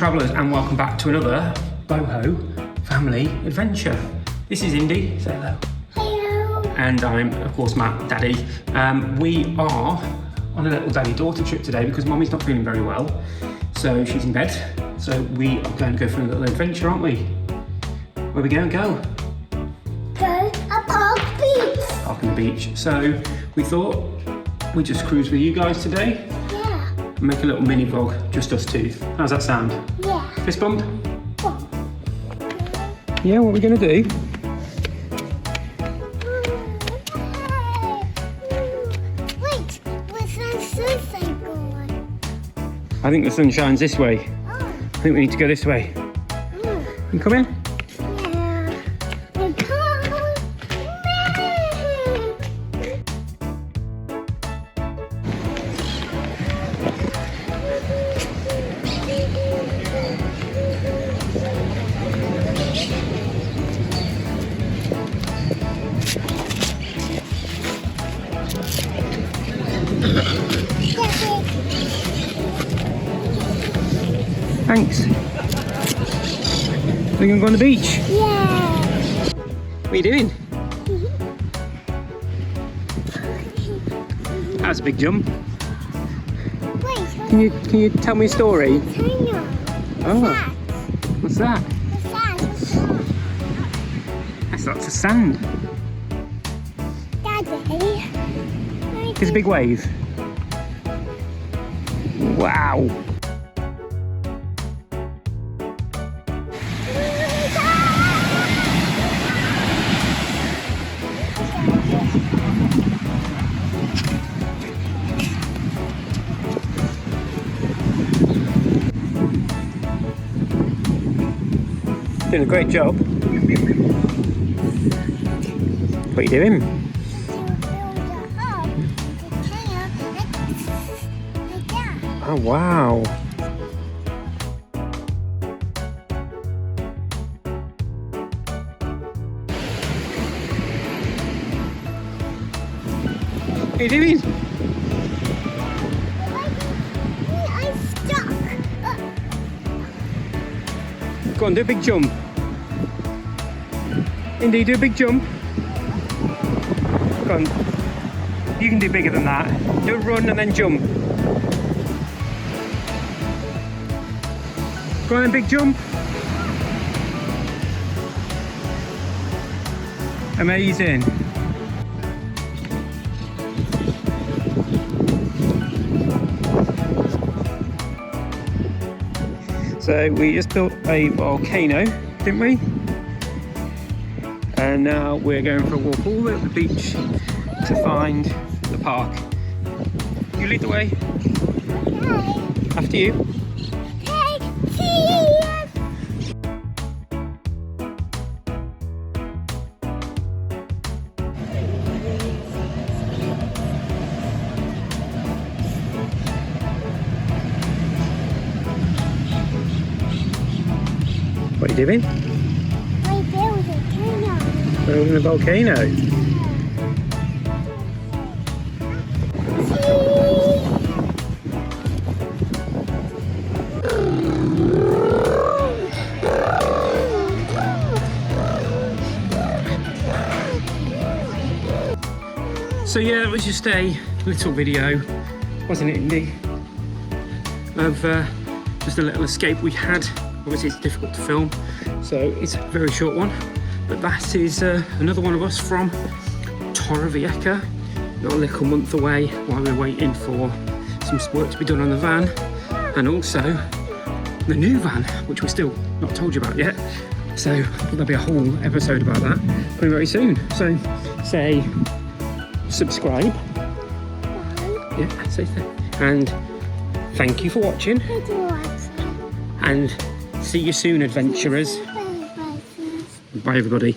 travellers, and welcome back to another boho family adventure. This is Indi, say hello. Hello. And I'm, of course, Matt, Daddy. We are on a little daddy-daughter trip today because Mummy's not feeling very well, so she's in bed. So we are going to go for a little adventure, aren't we? Where are we going to go? Go a park beach. Park on the beach. So we thought we'd just cruise with you guys today. Yeah. And make a little mini vlog, just us two. How's that sound? Yeah. Fist bump? Yeah, what are we going to do? Wait, where's the sunset going? I think the sun shines this way. Oh. I think we need to go this way. You come in? Yeah. We're coming. Thanks. We're going to go on the beach. Yeah. What are you doing? That's a big jump. Wait. Can you tell me a story? Hang on. Oh, what's that? What's that? That's lots of sand. Daddy. It's a big wave. Wow. Doing a great job. What are you doing? Oh wow. What are you doing? I'm stuck. Go on, do a big jump. Indi, do a big jump. Go on. You can do bigger than that. Do a run and then jump. Go on, a big jump. Amazing. So we just built a volcano, didn't we? And now we're going for a walk all the way up the beach to find the park. You lead the way. Okay. After you. Okay. Cheers. What are you doing? We built a tunnel. Building a volcano. So yeah, it was just a little video, wasn't it, Indi? Of just a little escape we had. Obviously it's difficult to film, so it's a very short one. But that is another one of us from Torrevieja. Got a little month away while we're waiting for some work to be done on the van, and also the new van, which we're still not told you about yet. So there'll be a whole episode about that very, very soon. So say subscribe. Yeah, say that. And thank you for watching. And see you soon, adventurers. Bye, everybody.